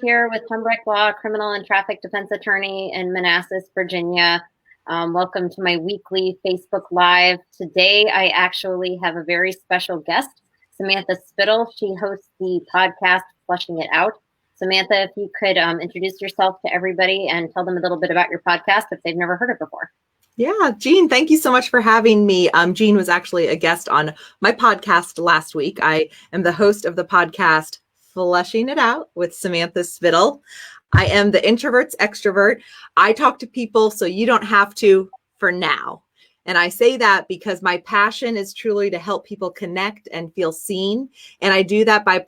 Here with Pembroke Law, criminal and traffic defense attorney in Manassas, Virginia. Welcome to my weekly Facebook Live. Today, I actually have a very special guest, Samantha Spittle. She hosts the podcast, Flushing It Out. Samantha, if you could introduce yourself to everybody and tell them a little bit about your podcast if they've never heard it before. Yeah, Jean, thank you so much for having me. Jean was actually a guest on my podcast last week. I am the host of the podcast Flushing It Out with Samantha Spittle. I am the introvert's extrovert. I talk to people so you don't have to for now. And I say that because my passion is truly to help people connect and feel seen. And I do that by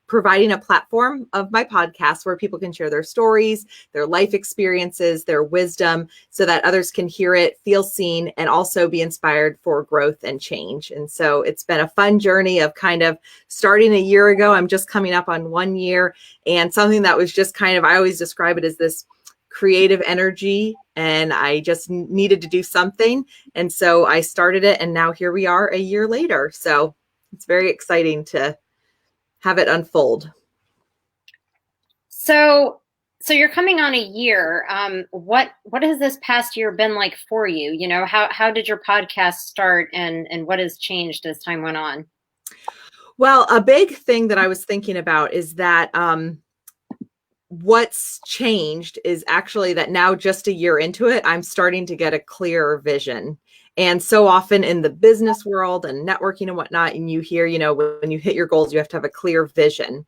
providing a platform of my podcast where people can share their stories, their life experiences, their wisdom, so that others can hear it, feel seen, and also be inspired for growth and change. And so it's been a fun journey of kind of starting a year ago. I'm just coming up on 1 year, and something that was just kind of, I always describe it as this creative energy, and I just needed to do something. And so I started it, and now here we are a year later. So it's very exciting to have it unfold. So you're coming on a year. What has this past year been like for you? You know, how did your podcast start, and what has changed as time went on? Well, a big thing that I was thinking about is that what's changed is actually that now, just a year into it, I'm starting to get a clearer vision. And so often in the business world and networking and whatnot, and you hear, you know, when you hit your goals, you have to have a clear vision.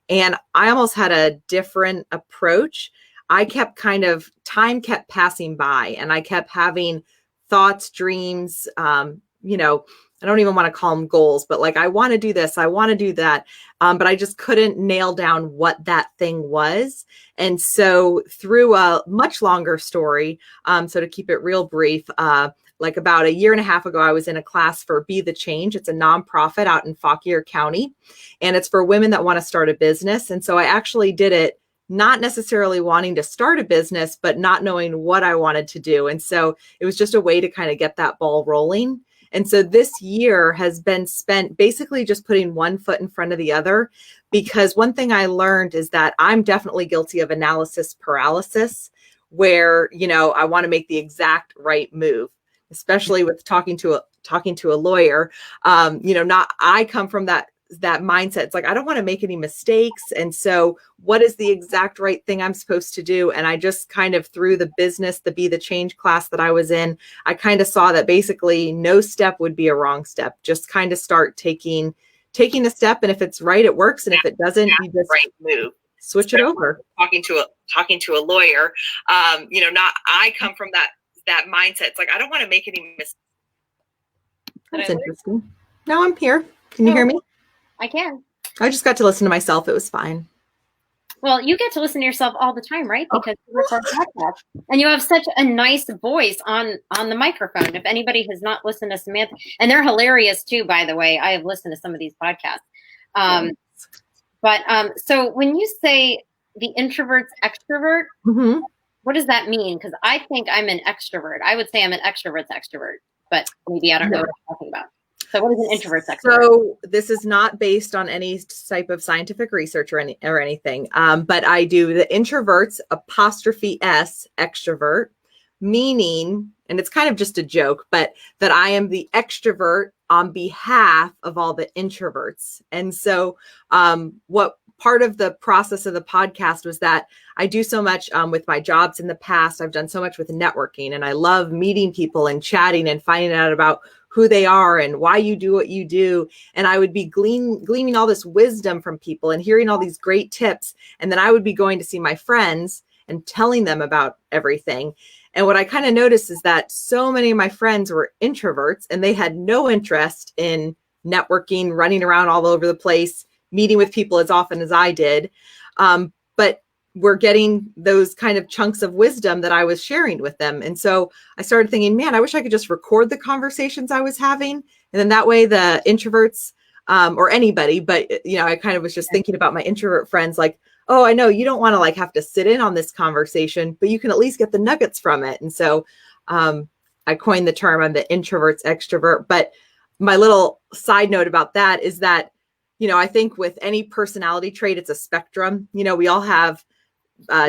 And I almost had a different approach. I kept time kept passing by, and I kept having thoughts, dreams, I don't even want to call them goals, but like, I want to do this, I want to do that. But I just couldn't nail down what that thing was. And so through a much longer story, so to keep it real brief, like about a year and a half ago, I was in a class for Be the Change. It's a nonprofit out in Fauquier County, and it's for women that want to start a business. And so I actually did it not necessarily wanting to start a business, but not knowing what I wanted to do. And so it was just a way to kind of get that ball rolling. And so this year has been spent basically just putting one foot in front of the other, because one thing I learned is that I'm definitely guilty of analysis paralysis, where, you know, I want to make the exact right move, especially with talking to a lawyer. I come from that mindset. It's like, I don't want to make any mistakes. And so what is the exact right thing I'm supposed to do? And I just kind of, through the Be the Change class that I was in, I kind of saw that basically no step would be a wrong step. Just kind of start taking a step. And if it's right, it works. And if it doesn't, you just move, switch it over. Talking to a lawyer, I come from that mindset. It's like, I don't want to make any mistakes. That's interesting. No, I'm here. Can you hear me? I can. I just got to listen to myself. It was fine. Well, you get to listen to yourself all the time, right? Because you record podcasts, and you have such a nice voice on the microphone. If anybody has not listened to Samantha, and they're hilarious too, by the way. I have listened to some of these podcasts. So when you say the introvert's extrovert, mm-hmm. What does that mean? Because I think I'm an extrovert. I would say I'm an extrovert's extrovert, but maybe I don't know what I'm talking about. So what is an introvert's extrovert? So this is not based on any type of scientific research or anything. But I do the introverts '(S) extrovert, meaning, and it's kind of just a joke, but that I am the extrovert on behalf of all the introverts. And so what part of the process of the podcast was that I do so much with my jobs in the past. I've done so much with networking, and I love meeting people and chatting and finding out about who they are and why you do what you do. And I would be gleaning all this wisdom from people and hearing all these great tips. And then I would be going to see my friends and telling them about everything. And what I kind of noticed is that so many of my friends were introverts, and they had no interest in networking, running around all over the place, meeting with people as often as I did. But we're getting those kind of chunks of wisdom that I was sharing with them. And so I started thinking, man, I wish I could just record the conversations I was having. And then that way the introverts or anybody, but, I kind of was just thinking about my introvert friends, like, oh, I know you don't want to like have to sit in on this conversation, but you can at least get the nuggets from it. And so I coined the term, I'm the introvert's extrovert. But my little side note about that is that, I think with any personality trait, it's a spectrum. We all have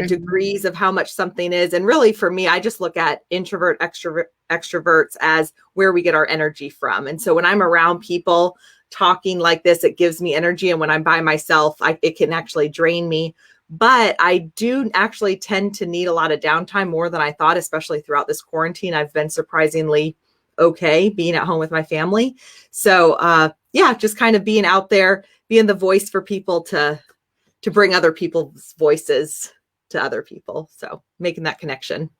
degrees of how much something is. And really for me, I just look at introvert, extroverts as where we get our energy from. And so when I'm around people talking like this, it gives me energy. And when I'm by myself, it can actually drain me. But I do actually tend to need a lot of downtime, more than I thought, especially throughout this quarantine. I've been surprisingly okay being at home with my family. So yeah, just kind of being out there, being the voice for people to bring other people's voices to other people. So making that connection.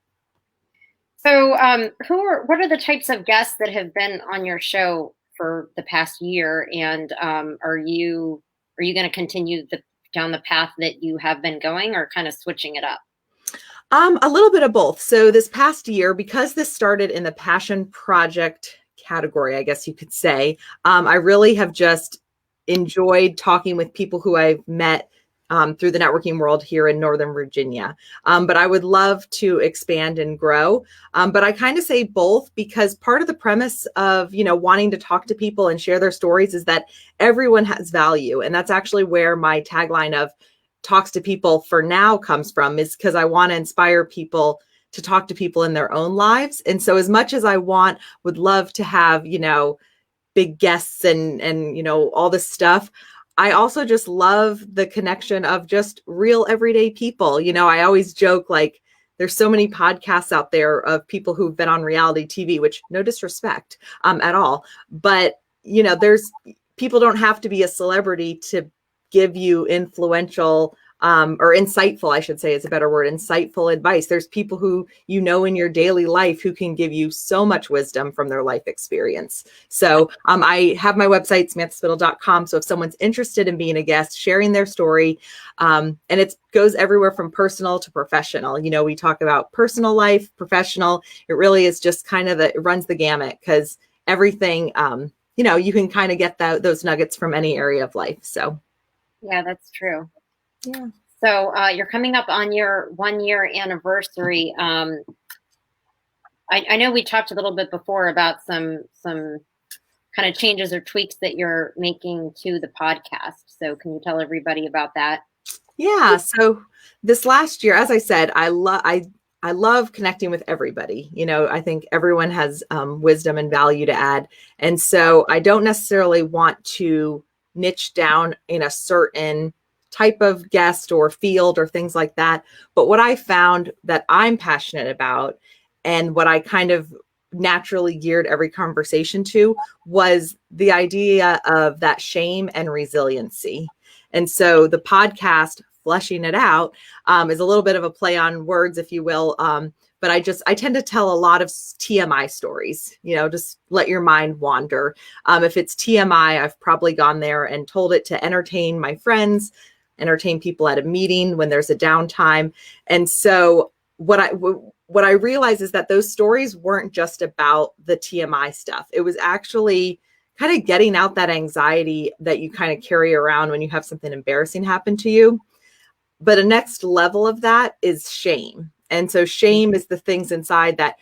So, what are the types of guests that have been on your show for the past year? And are you going to continue down the path that you have been going, or kind of switching it up? A little bit of both. So this past year, because this started in the passion project category, I guess you could say, I really have just enjoyed talking with people who I've met through the networking world here in Northern Virginia. But I would love to expand and grow. But I kind of say both, because part of the premise of, wanting to talk to people and share their stories is that everyone has value. And that's actually where my tagline of talks to people for now comes from, is because I want to inspire people to talk to people in their own lives. And so as much as I would love to have, big guests and all this stuff, I also just love the connection of just real everyday people. I always joke, like, there's so many podcasts out there of people who've been on reality TV, which no disrespect at all. But, there's people don't have to be a celebrity to give you influential or insightful, I should say is a better word, insightful advice. There's people who in your daily life who can give you so much wisdom from their life experience. So I have my website, samanthaspittle.com. So if someone's interested in being a guest, sharing their story, and it goes everywhere from personal to professional. We talk about personal life, professional. It really is just kind of it runs the gamut, because everything, you can kind of get those nuggets from any area of life. So. Yeah, that's true. Yeah. So you're coming up on your 1 year anniversary. I know we talked a little bit before about some kind of changes or tweaks that you're making to the podcast. So can you tell everybody about that? Yeah. So this last year, as I said, I love connecting with everybody. I think everyone has wisdom and value to add. And so I don't necessarily want to niche down in a certain type of guest or field or things like that. But what I found that I'm passionate about, and what I kind of naturally geared every conversation to, was the idea of that shame and resiliency. And so the podcast, fleshing it out, is a little bit of a play on words, if you will. But I tend to tell a lot of TMI stories, just let your mind wander. If it's TMI, I've probably gone there and told it to entertain my friends, entertain people at a meeting when there's a downtime. And so what I realized is that those stories weren't just about the TMI stuff. It was actually kind of getting out that anxiety that you kind of carry around when you have something embarrassing happen to you. But a next level of that is shame. And so shame is the things inside that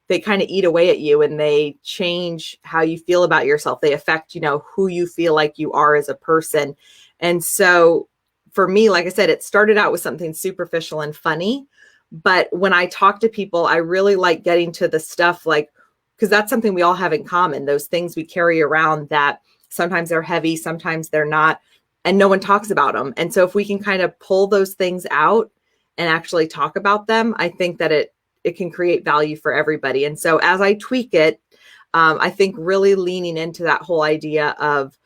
they kind of eat away at you, and they change how you feel about yourself. They affect, who you feel like you are as a person. And so for me, like I said, it started out with something superficial and funny. But when I talk to people, I really like getting to the stuff, like, because that's something we all have in common, those things we carry around that sometimes they're heavy, sometimes they're not, and no one talks about them. And so if we can kind of pull those things out and actually talk about them, I think that it can create value for everybody. And so as I tweak it, I think really leaning into that whole idea of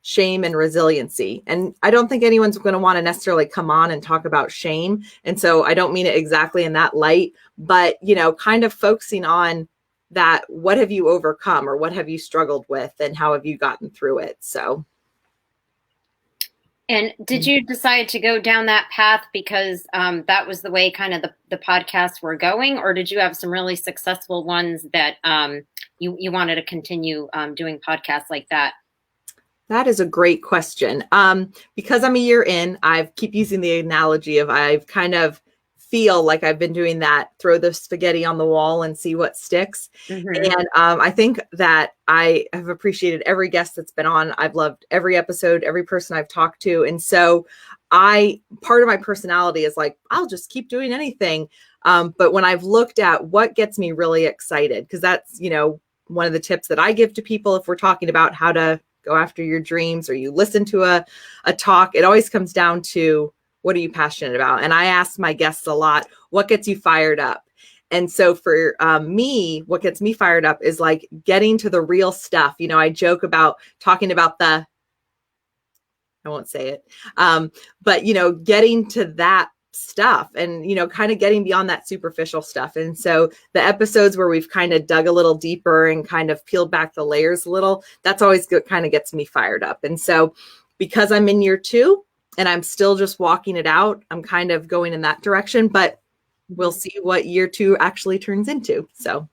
shame and resiliency. And I don't think anyone's going to want to necessarily come on and talk about shame. And so I don't mean it exactly in that light, but, kind of focusing on that. What have you overcome, or what have you struggled with, and how have you gotten through it? So. And did you decide to go down that path because that was the way kind of the podcasts were going, or did you have some really successful ones that you wanted to continue doing podcasts like that? That is a great question. Because I'm a year in, I keep using the analogy of I've kind of feel like I've been doing that, throw the spaghetti on the wall and see what sticks. Mm-hmm. And I think that I have appreciated every guest that's been on. I've loved every episode, every person I've talked to. And so part of my personality is like, I'll just keep doing anything. But when I've looked at what gets me really excited, because that's, one of the tips that I give to people if we're talking about how to go after your dreams, or you listen to a talk, it always comes down to, what are you passionate about? And I ask my guests a lot, what gets you fired up? And so for me, what gets me fired up is like getting to the real stuff. I joke about talking about I won't say it, but, getting to that stuff and, kind of getting beyond that superficial stuff. And so the episodes where we've kind of dug a little deeper and kind of peeled back the layers a little, that's always good, kind of gets me fired up. And so because I'm in year 2 and I'm still just walking it out, I'm kind of going in that direction, but we'll see what year 2 actually turns into. So.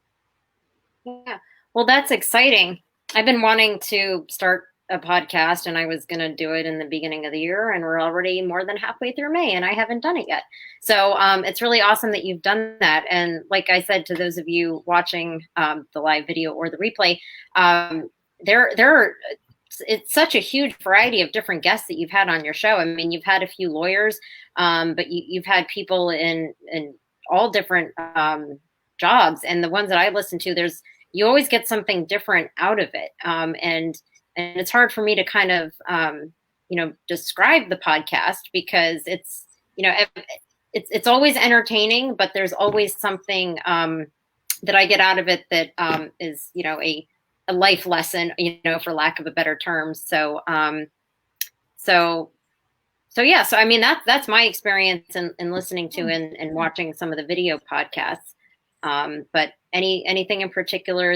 Yeah. Well, that's exciting. I've been wanting to start a podcast, and I was going to do it in the beginning of the year, and we're already more than halfway through May and I haven't done it yet. So it's really awesome that you've done that. And like I said, to those of you watching the live video or the replay, there are, it's such a huge variety of different guests that you've had on your show. I mean, you've had a few lawyers, but you've had people in all different jobs. And the ones that I listen to, you always get something different out of it. And it's hard for me to kind of, describe the podcast, because it's, it's always entertaining, but there's always something that I get out of it that is, a life lesson, for lack of a better term. So yeah, so I mean, that's my experience in listening to and watching some of the video podcasts. But anything in particular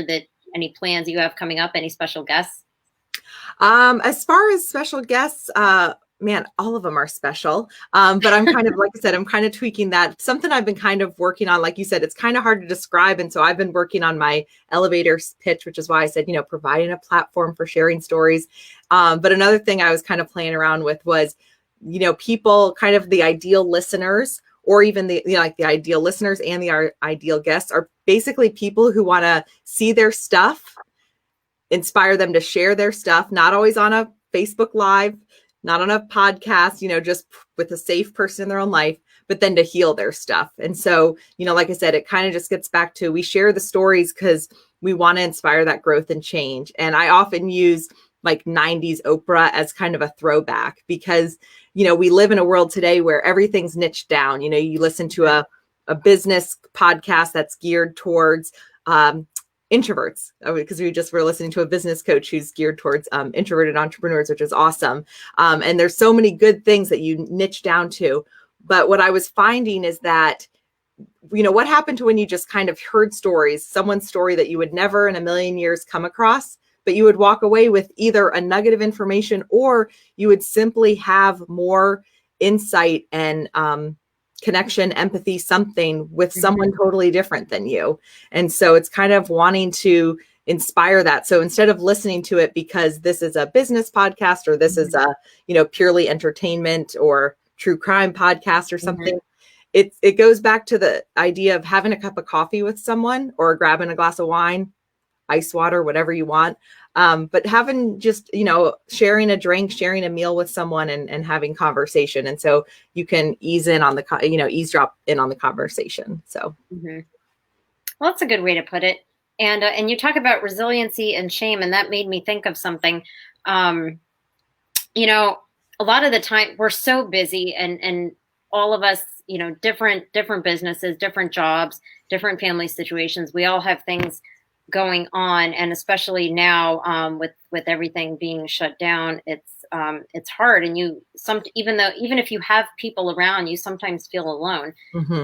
any plans you have coming up, any special guests? As far as special guests, man, all of them are special. But I'm kind of, like I said, I'm kind of tweaking that. Something I've been kind of working on, like you said, it's kind of hard to describe. And so I've been working on my elevator pitch, which is why I said, providing a platform for sharing stories. But another thing I was kind of playing around with was, people, kind of the ideal listeners, or even the ideal listeners and the ideal guests are basically people who want to see their stuff, inspire them to share their stuff, not always on a Facebook Live, not on a podcast, just with a safe person in their own life, but then to heal their stuff. And so, like I said, it kind of just gets back to, we share the stories because we want to inspire that growth and change. And I often use like 90s Oprah as kind of a throwback, because, we live in a world today where everything's niched down. You listen to a business podcast that's geared towards introverts, because we just were listening to a business coach who's geared towards introverted entrepreneurs, which is awesome. And there's so many good things that you niche down to. But what I was finding is that, what happened to when you just kind of heard stories, someone's story that you would never in a million years come across, but you would walk away with either a nugget of information, or you would simply have more insight and connection, empathy, something with someone totally different than you. And so it's kind of wanting to inspire that. So instead of listening to it because this is a business podcast, or this is a, purely entertainment or true crime podcast or something, it goes back to the idea of having a cup of coffee with someone, or grabbing a glass of wine, ice water, whatever you want. But having just, sharing a drink, sharing a meal with someone, and having conversation. And so you can eavesdrop in on the conversation. So. Well, that's a good way to put it. And you talk about resiliency and shame, and that made me think of something. A lot of the time we're so busy, and all of us, different businesses, different jobs, different family situations. We all have things going on, and especially now with everything being shut down, it's hard. And even if you have people around, you sometimes feel alone.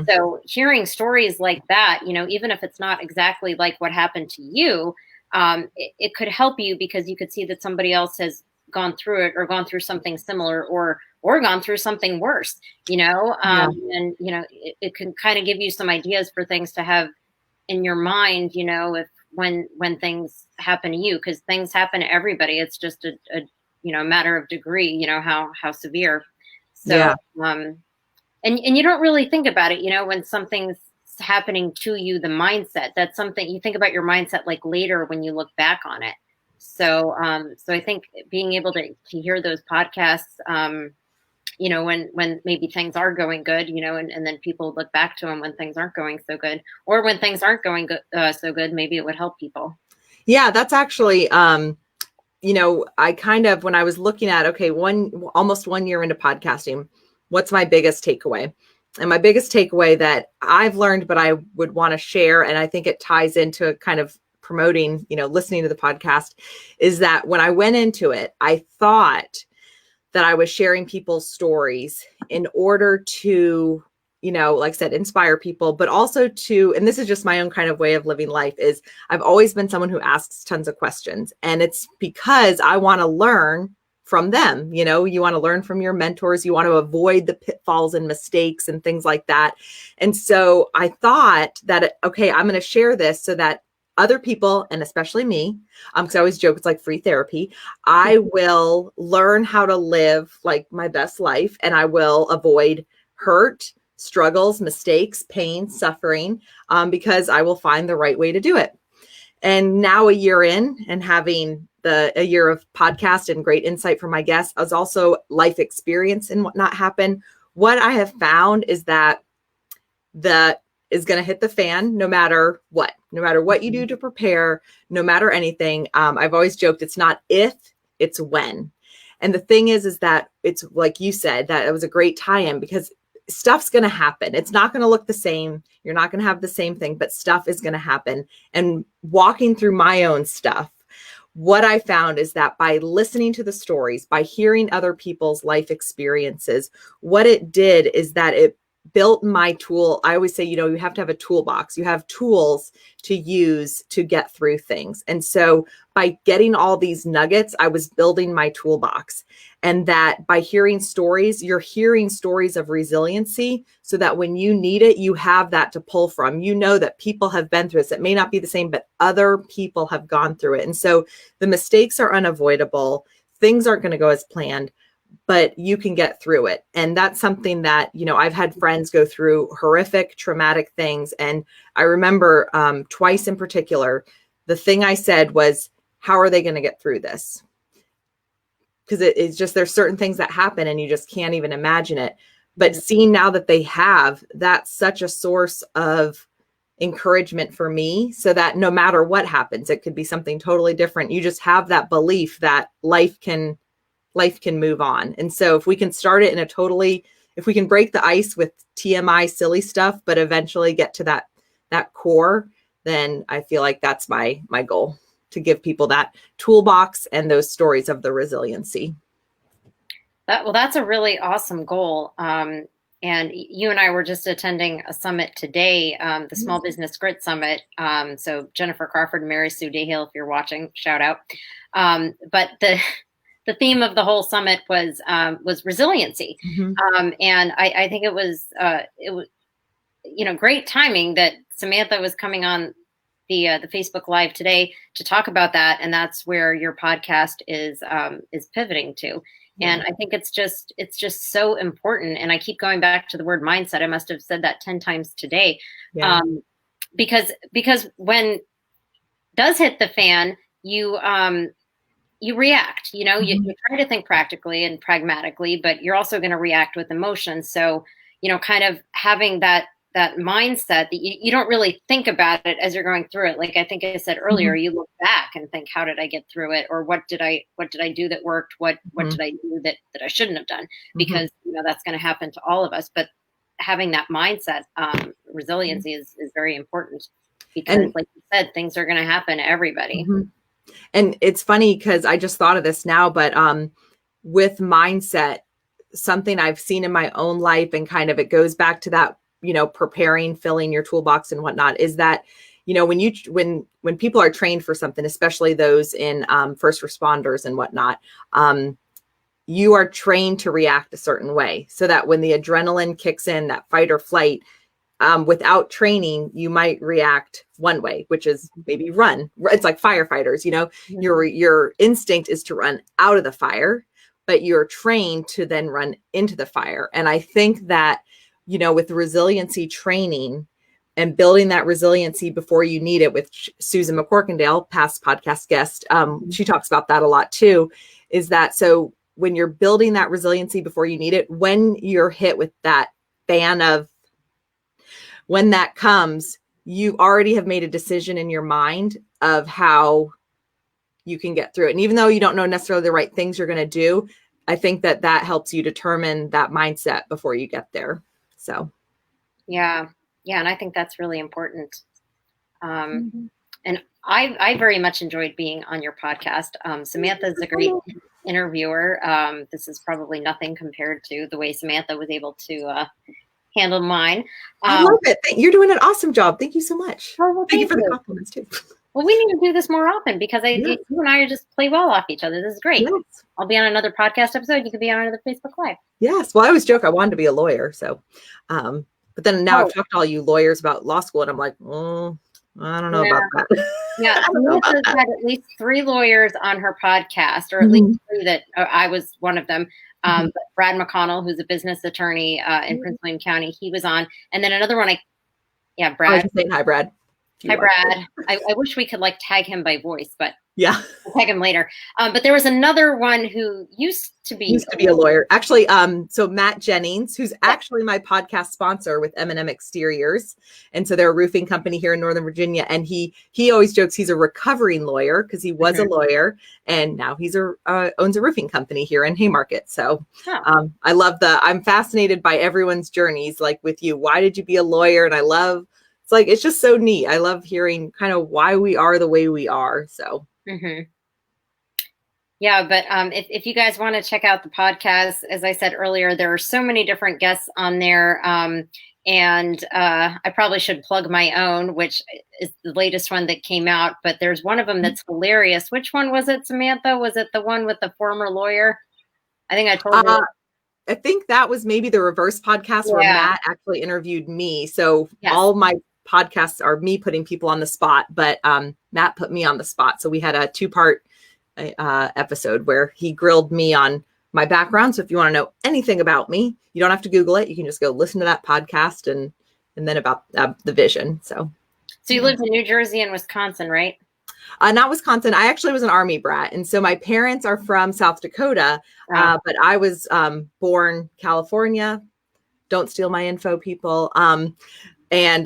So hearing stories like that, even if it's not exactly like what happened to you, it could help you, because you could see that somebody else has gone through it, or gone through something similar, or gone through something worse, and it can kind of give you some ideas for things to have in your mind, if when things happen to you, because things happen to everybody. It's just a matter of degree, how severe. So, And you don't really think about it, when something's happening to you, the mindset, that's something you think about your mindset like later when you look back on it. So I think being able to hear those podcasts, when maybe things are going good, and then people look back to them when things aren't going so good, or when things aren't going good, so good, maybe it would help people. Yeah, that's actually, I kind of, when I was looking at, okay, almost 1 year into podcasting, what's my biggest takeaway? And my biggest takeaway that I've learned, but I would want to share, and I think it ties into kind of promoting, listening to the podcast, is that when I went into it, I thought that I was sharing people's stories in order to, like I said, inspire people, but also to, and this is just my own kind of way of living life, is I've always been someone who asks tons of questions. And it's because I want to learn from them. You want to learn from your mentors. You want to avoid the pitfalls and mistakes and things like that. And so I thought that, okay, I'm going to share this so that other people, and especially me, because I always joke, it's like free therapy. I will learn how to live like my best life, and I will avoid hurt, struggles, mistakes, pain, suffering, because I will find the right way to do it. And now, a year in, and having a year of podcast and great insight from my guests, as also life experience and whatnot happen, what I have found is that is going to hit the fan no matter what you do to prepare, no matter anything. I've always joked, it's not if, it's when. And the thing is that it's like you said, that it was a great tie-in, because stuff's going to happen. It's not going to look the same. You're not going to have the same thing, but stuff is going to happen. And walking through my own stuff, what I found is that by listening to the stories, by hearing other people's life experiences, what it did is that it built my tool. I always say, you have to have a toolbox. You have tools to use to get through things. And so by getting all these nuggets, I was building my toolbox. And that by hearing stories, you're hearing stories of resiliency, so that when you need it, you have that to pull from. That people have been through this. It may not be the same, but other people have gone through it. And so the mistakes are unavoidable. Things aren't going to go as planned, but you can get through it. And that's something that, I've had friends go through horrific, traumatic things. And I remember twice in particular, the thing I said was, how are they going to get through this? Because it's just, there's certain things that happen and you just can't even imagine it. But seeing now that they have, that's such a source of encouragement for me, so that no matter what happens, it could be something totally different. You just have that belief that life can move on. And so if we can start it if we can break the ice with TMI silly stuff, but eventually get to that core, then I feel like that's my goal, to give people that toolbox and those stories of the resiliency. That's a really awesome goal. And you and I were just attending a summit today, the Small Business Grit Summit. So Jennifer Crawford and Mary Sue Dayhill, if you're watching, shout out. But the theme of the whole summit was resiliency. Mm-hmm. And I think it was great timing that Samantha was coming on the Facebook Live today to talk about that, and that's where your podcast is pivoting to. And I think it's just so important. And I keep going back to the word mindset. I must have said that 10 times today. Yeah. Because when it does hit the fan, you react, mm-hmm. you try to think practically and pragmatically, but you're also going to react with emotion. So, kind of having that mindset that you don't really think about it as you're going through it. Like I think I said earlier, mm-hmm. you look back and think, how did I get through it? Or what did I do that worked? What did I do that I shouldn't have done? Because, that's going to happen to all of us. But having that mindset, resiliency is very important, because like you said, things are going to happen to everybody. Mm-hmm. And it's funny because I just thought of this now, but with mindset, something I've seen in my own life, and kind of it goes back to that, preparing, filling your toolbox and whatnot, is that, when people are trained for something, especially those in first responders and whatnot, you are trained to react a certain way, so that when the adrenaline kicks in, that fight or flight, without training, you might react one way, which is maybe run. It's like firefighters, mm-hmm. your instinct is to run out of the fire, but you're trained to then run into the fire. And I think that with resiliency training and building that resiliency before you need it with Susan McCorkindale, past podcast guest. She talks about that a lot too, is that so when you're building that resiliency before you need it, when you're hit with that fan of when that comes, you already have made a decision in your mind of how you can get through it. And even though you don't know necessarily the right things you're going to do, I think that helps you determine that mindset before you get there. So. Yeah. And I think that's really important. And I very much enjoyed being on your podcast. Samantha's a great interviewer. This is probably nothing compared to the way Samantha was able to handle mine. I love it. You're doing an awesome job. Thank you so much. Well, thank you for the compliments too. Well, we need to do this more often because you and I just play well off each other. This is great. Yes. I'll be on another podcast episode. You could be on another Facebook Live. Yes. Well, I always joke I wanted to be a lawyer. So, but then now I've talked to all you lawyers about law school and I'm like, I don't know about that. Yeah. Samantha's had at least 3 lawyers on her podcast, or at least 3 that I was one of them. But Brad McConnell, who's a business attorney in Prince William County, he was on. And then another one, Brad. I was just saying hi, Brad. Hi, Brad. I wish we could tag him by voice, but yeah, we'll tag him later. But there was another one who used to be a lawyer. Actually, so Matt Jennings, who's actually my podcast sponsor with M&M Exteriors. And so they're a roofing company here in Northern Virginia. And he always jokes he's a recovering lawyer because he was a lawyer and now he's owns a roofing company here in Haymarket. So I love I'm fascinated by everyone's journeys, like with you. Why did you be a lawyer? And it's just so neat. I love hearing kind of why we are the way we are. So. Yeah, but if you guys want to check out the podcast, as I said earlier, there are so many different guests on there. And I probably should plug my own, which is the latest one that came out. But there's one of them that's hilarious. Which one was it, Samantha? Was it the one with the former lawyer? I think I told you. I think that was maybe the reverse podcast where Matt actually interviewed me. So all my podcasts are me putting people on the spot, but Matt put me on the spot. So we had a 2-part episode where he grilled me on my background. So if you want to know anything about me, you don't have to Google it. You can just go listen to that podcast and then about the vision. So you lived in New Jersey and Wisconsin, right? Not Wisconsin. I actually was an Army brat. And so my parents are from South Dakota, but I was born California. Don't steal my info, people. And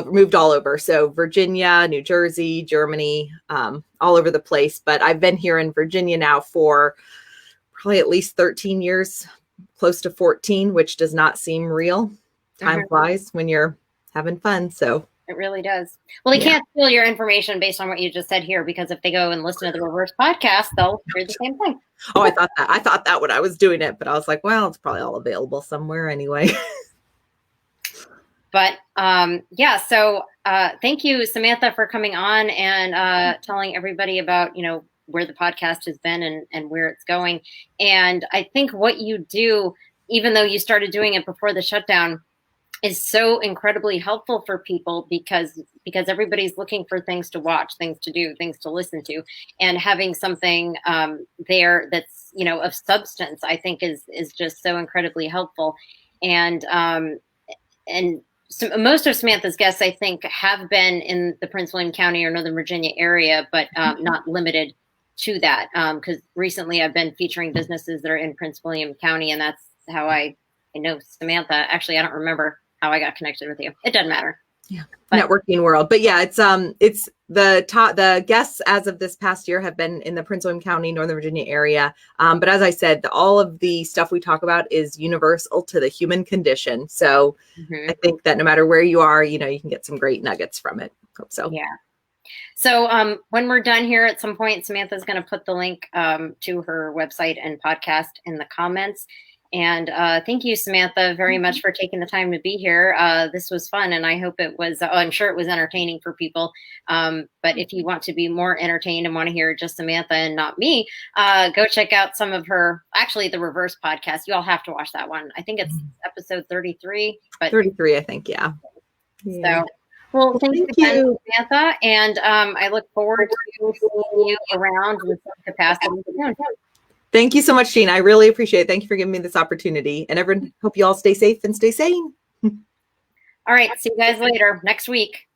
moved all over. So Virginia, New Jersey, Germany, all over the place. But I've been here in Virginia now for probably at least 13 years, close to 14, which does not seem real. Time flies when you're having fun. So it really does. Well, they can't steal your information based on what you just said here, because if they go and listen to the reverse podcast, they'll hear the same thing. Oh, I thought that when I was doing it, but I was like, well, it's probably all available somewhere anyway. But so thank you, Samantha, for coming on and telling everybody about, where the podcast has been and where it's going. And I think what you do, even though you started doing it before the shutdown, is so incredibly helpful for people because everybody's looking for things to watch, things to do, things to listen to, and having something there that's, of substance, I think is just so incredibly helpful. And so most of Samantha's guests, I think, have been in the Prince William County or Northern Virginia area, but not limited to that. Because recently I've been featuring businesses that are in Prince William County, and that's how I know Samantha. Actually, I don't remember how I got connected with you. It doesn't matter. Yeah, networking world. But yeah, it's the guests as of this past year have been in the Prince William County, Northern Virginia area. But as I said, all of the stuff we talk about is universal to the human condition. So I think that no matter where you are, you can get some great nuggets from it. Hope so. Yeah. So when we're done here at some point, Samantha's going to put the link to her website and podcast in the comments. And thank you, Samantha, very much for taking the time to be here. This was fun, and I hope it was, I'm sure it was entertaining for people. But if you want to be more entertained and want to hear just Samantha and not me, go check out some of the reverse podcast. You all have to watch that one. I think it's episode 33. But 33, I think, yeah. So, well, thank you again, Samantha. And I look forward to seeing you around in some capacity soon. Thank you so much, Jean. I really appreciate it. Thank you for giving me this opportunity. And everyone, hope you all stay safe and stay sane. All right. See you guys later next week.